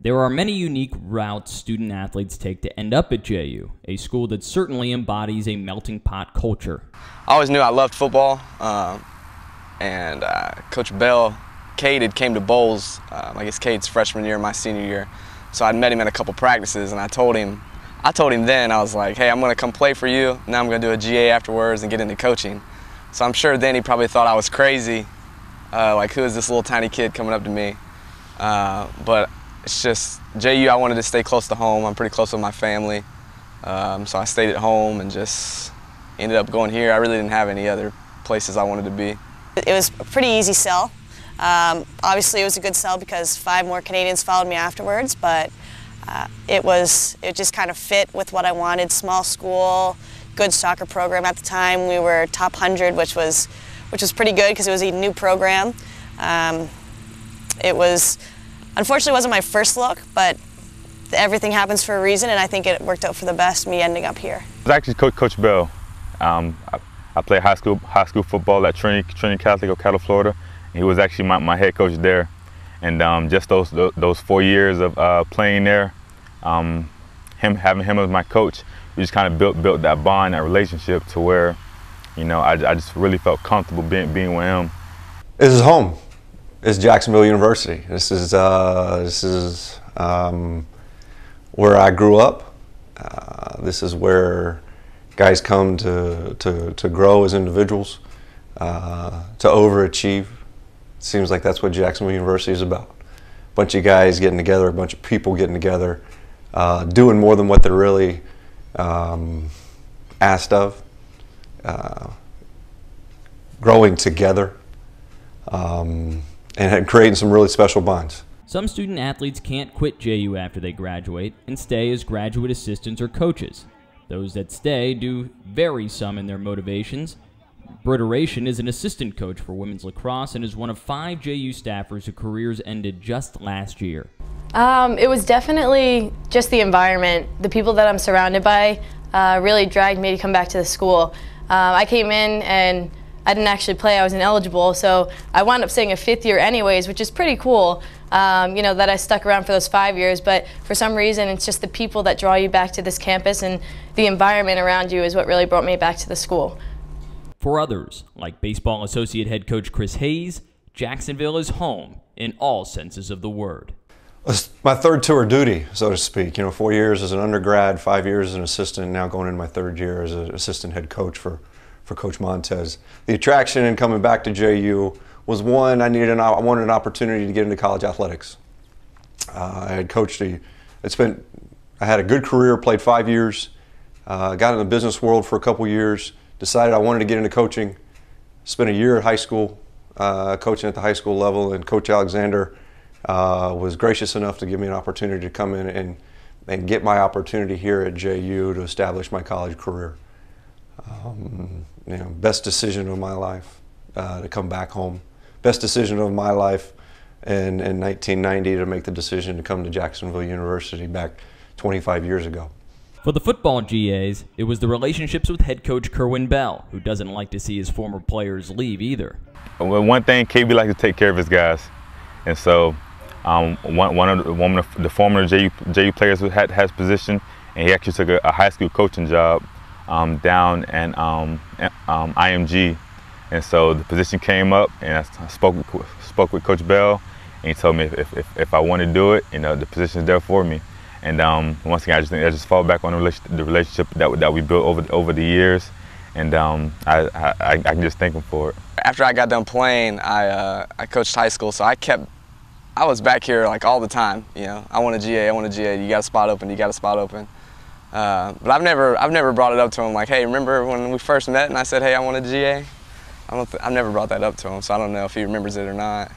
There are many unique routes student-athletes take to end up at JU, a school that certainly embodies a melting pot culture. I always knew I loved football, and Coach Bell, Cade had came to bowls, I guess Cade's freshman year, my senior year, so I'd met him at a couple practices, and I told him then, I was like, hey, I'm going to come play for you, now I'm going to do a GA afterwards and get into coaching. So I'm sure then he probably thought I was crazy, like who is this little tiny kid coming up to me, but it's just, JU, I wanted to stay close to home. I'm pretty close with my family, so I stayed at home and just ended up going here. I really didn't have any other places I wanted to be. It was a pretty easy sell. Obviously it was a good sell because 5 more Canadians followed me afterwards, but it just kind of fit with what I wanted. Small school, good soccer program at the time. We were top 100, which was pretty good because it was a new program. Unfortunately, it wasn't my first look, but everything happens for a reason, and I think it worked out for the best, me ending up here. It was actually Coach Bell. I played high school football at Trinity Catholic, Ocala, Florida. And he was actually my head coach there, and just those 4 years of playing there, having him as my coach, we just kind of built that bond, that relationship, to where, you know, I just really felt comfortable being with him. This is home. It's Jacksonville University. This is where I grew up. This is where guys come to grow as individuals, to overachieve. It seems like that's what Jacksonville University is about. A bunch of guys getting together, a bunch of people getting together, doing more than what they're really asked of, growing together, and creating some really special bonds. Some student-athletes can't quit JU after they graduate and stay as graduate assistants or coaches. Those that stay do vary some in their motivations. Britta Ration is an assistant coach for women's lacrosse and is one of 5 JU staffers whose careers ended just last year. It was definitely just the environment. The people that I'm surrounded by really dragged me to come back to the school. I came in and I didn't actually play, I was ineligible, so I wound up staying a 5th year anyways, which is pretty cool, you know, that I stuck around for those 5 years, but for some reason it's just the people that draw you back to this campus, and the environment around you is what really brought me back to the school. For others, like baseball associate head coach Chris Hayes, Jacksonville is home in all senses of the word. It's my 3rd tour of duty, so to speak. You know, 4 years as an undergrad, 5 years as an assistant, now going into my 3rd year as an assistant head coach for Coach Montez. The attraction in coming back to JU was, one, I wanted an opportunity to get into college athletics. I had coached I had a good career, played 5 years, got in the business world for a couple years, decided I wanted to get into coaching, spent a year at high school, coaching at the high school level, and Coach Alexander was gracious enough to give me an opportunity to come in and get my opportunity here at JU to establish my college career. You know, best decision of my life to come back home. Best decision of my life in 1990 to make the decision to come to Jacksonville University back 25 years ago. For the football GAs, it was the relationships with head coach Kerwin Bell, who doesn't like to see his former players leave either. Well, one thing, KB likes to take care of his guys, and so one of the former JU players who had his position, and he actually took a high school coaching job down in IMG, and so the position came up, and I spoke with Coach Bell, and he told me if I want to do it, you know, the position is there for me. And once again, I just fall back on the relationship that we built over the years, and I can just thank him for it. After I got done playing, I coached high school, so I was back here like all the time. You know, I want a GA, I want a GA. You got a spot open, you got a spot open. But I've never brought it up to him like, hey, remember when we first met and I said, hey, I want a GA? I've never brought that up to him, so I don't know if he remembers it or not.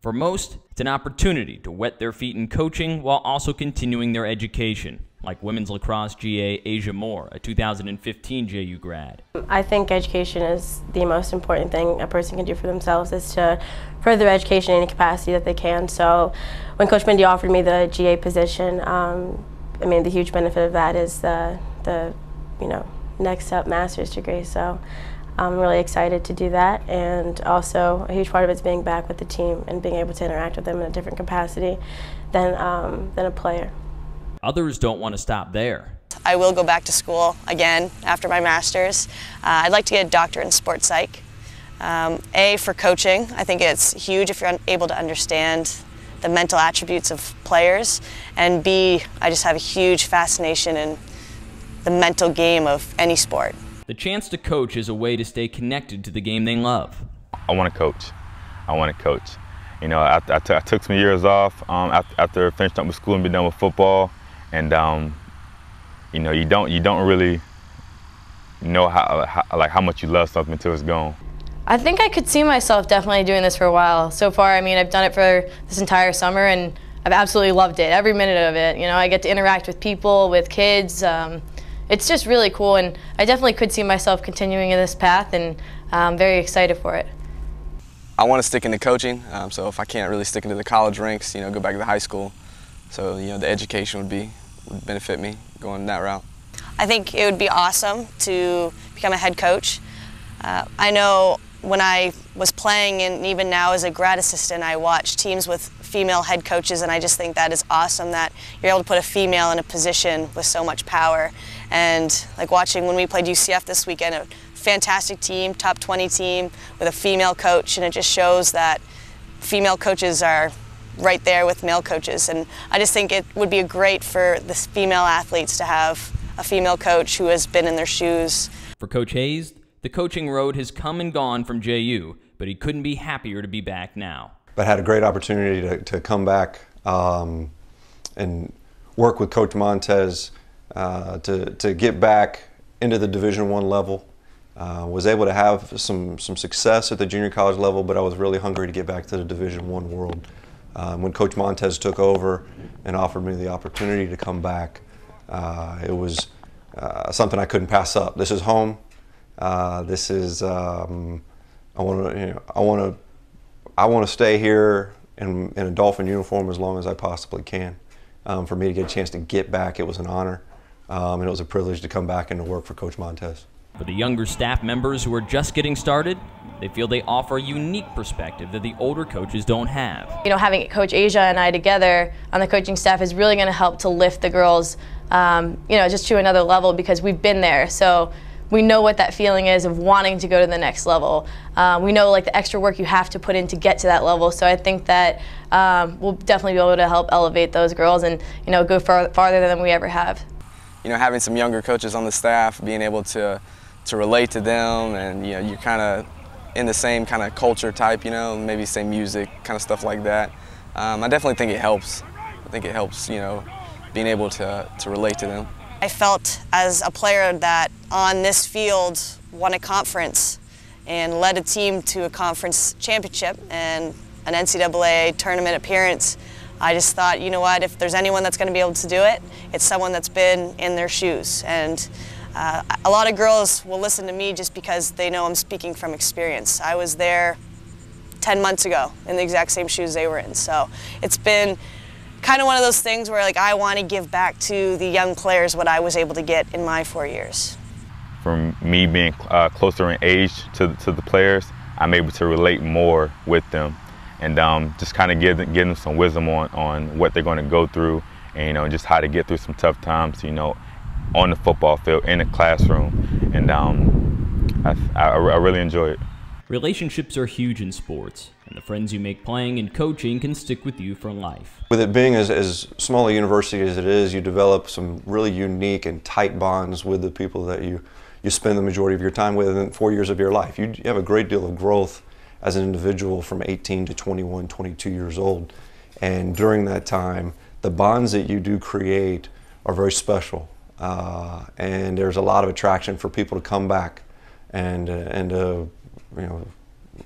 For most, it's an opportunity to wet their feet in coaching while also continuing their education, like women's lacrosse GA Asia Moore, a 2015 JU grad. I think education is the most important thing a person can do for themselves, is to further their education in any capacity that they can. So when Coach Mindy offered me the GA position, I mean, the huge benefit of that is the next up master's degree. So I'm really excited to do that, and also a huge part of it is being back with the team and being able to interact with them in a different capacity than a player. Others don't want to stop there. I will go back to school again after my master's. I'd like to get a doctorate in sports psych. A, for coaching. I think it's huge if you're able to understand the mental attributes of players. And B, I just have a huge fascination in the mental game of any sport. The chance to coach is a way to stay connected to the game they love. I want to coach. I want to coach. You know, I took some years off after finishing up with school and being done with football, and you know, you don't really know how much you love something until it's gone. I think I could see myself definitely doing this for a while. So far, I mean, I've done it for this entire summer, and I've absolutely loved it, every minute of it. You know, I get to interact with people, with kids. It's just really cool, and I definitely could see myself continuing in this path, and I'm very excited for it. I want to stick into coaching, so if I can't really stick into the college ranks, you know, go back to the high school. So, you know, the education would benefit me going that route. I think it would be awesome to become a head coach. I know when I was playing, and even now as a grad assistant, I watch teams with female head coaches, and I just think that is awesome that you're able to put a female in a position with so much power. And like watching when we played UCF this weekend, a fantastic team, top 20 team with a female coach, and it just shows that female coaches are right there with male coaches. And I just think it would be great for the female athletes to have a female coach who has been in their shoes. For Coach Hayes, the coaching road has come and gone from JU, but he couldn't be happier to be back now. But had a great opportunity to come back and work with Coach Montez to get back into the Division I level. Was able to have some success at the junior college level, but I was really hungry to get back to the Division I world. When Coach Montez took over and offered me the opportunity to come back, it was something I couldn't pass up. This is home. This is I want to stay here in a Dolphin uniform as long as I possibly can. For me to get a chance to get back, it was an honor, and it was a privilege to come back and to work for Coach Montez. For the younger staff members who are just getting started, they feel they offer a unique perspective that the older coaches don't have. You know, having Coach Asia and I together on the coaching staff is really going to help to lift the girls, you know, just to another level, because we've been there. So we know what that feeling is of wanting to go to the next level. We know like the extra work you have to put in to get to that level. So I think that we'll definitely be able to help elevate those girls and, you know, go farther than we ever have. You know, having some younger coaches on the staff, being able to relate to them, and you know, you're kind of in the same kind of culture type, you know, maybe same music, kind of stuff like that. I definitely think it helps. I think it helps, you know, being able to relate to them. I felt as a player that on this field won a conference and led a team to a conference championship and an NCAA tournament appearance. I just thought, you know what, if there's anyone that's going to be able to do it, it's someone that's been in their shoes. And a lot of girls will listen to me just because they know I'm speaking from experience. I was there 10 months ago in the exact same shoes they were in. So it's been kind of one of those things where like I want to give back to the young players what I was able to get in my 4 years. From me being closer in age to the players, I'm able to relate more with them, and just kind of give them some wisdom on what they're going to go through, and you know, just how to get through some tough times, you know, on the football field, in the classroom, and I really enjoy it. Relationships are huge in sports, and the friends you make playing and coaching can stick with you for life. With it being as small a university as it is, you develop some really unique and tight bonds with the people that you spend the majority of your time with in 4 years of your life. You have a great deal of growth as an individual from 18 to 21, 22 years old. And during that time, the bonds that you do create are very special. And there's a lot of attraction for people to come back and you know,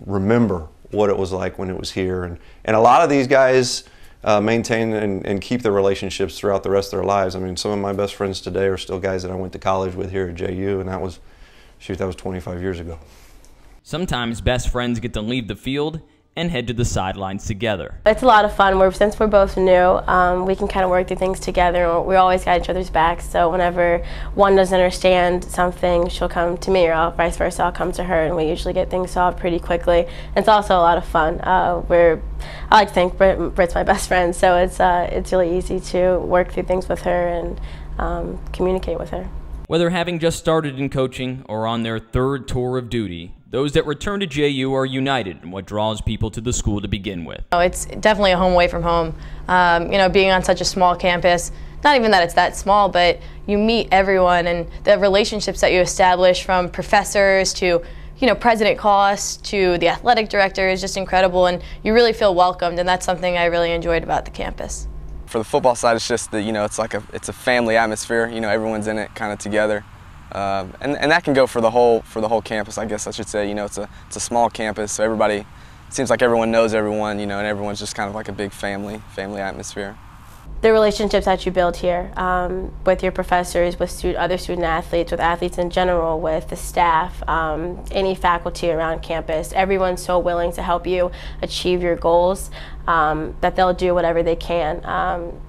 remember what it was like when it was here. And a lot of these guys maintain and keep their relationships throughout the rest of their lives. I mean, some of my best friends today are still guys that I went to college with here at JU, and that was 25 years ago. Sometimes best friends get to leave the field and head to the sidelines together. It's a lot of fun. Since we're both new, we can kind of work through things together. We always got each other's backs, so whenever one doesn't understand something, she'll come to me, or vice versa, I'll come to her, and we usually get things solved pretty quickly. It's also a lot of fun. I like to think Britt's my best friend, so it's really easy to work through things with her and communicate with her. Whether having just started in coaching or on their third tour of duty, those that return to JU are united in what draws people to the school to begin with. It's definitely a home away from home. Being on such a small campus, not even that it's that small, but you meet everyone, and the relationships that you establish, from professors to President Koss to the athletic director, is just incredible, and you really feel welcomed, and that's something I really enjoyed about the campus. For the football side, it's just that it's a family atmosphere. Everyone's in it kind of together, and that can go for the whole campus, I guess I should say. It's a small campus, so it seems like everyone knows everyone, and everyone's just kind of like a big family atmosphere. The relationships that you build here with your professors, with other student athletes, with athletes in general, with the staff, any faculty around campus, everyone's so willing to help you achieve your goals that they'll do whatever they can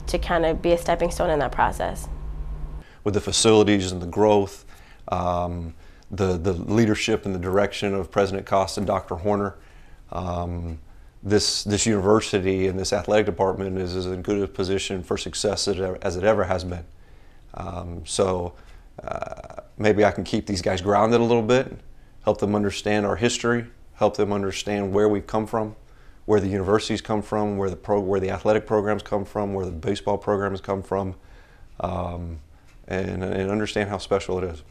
to kind of be a stepping stone in that process. With the facilities and the growth, the leadership and the direction of President Koss and Dr. Horner, this university and this athletic department is as good a position for success as it ever has been. Maybe I can keep these guys grounded a little bit, help them understand our history, help them understand where we've come from, where the universities come from, where the athletic programs come from, where the baseball programs come from, and understand how special it is.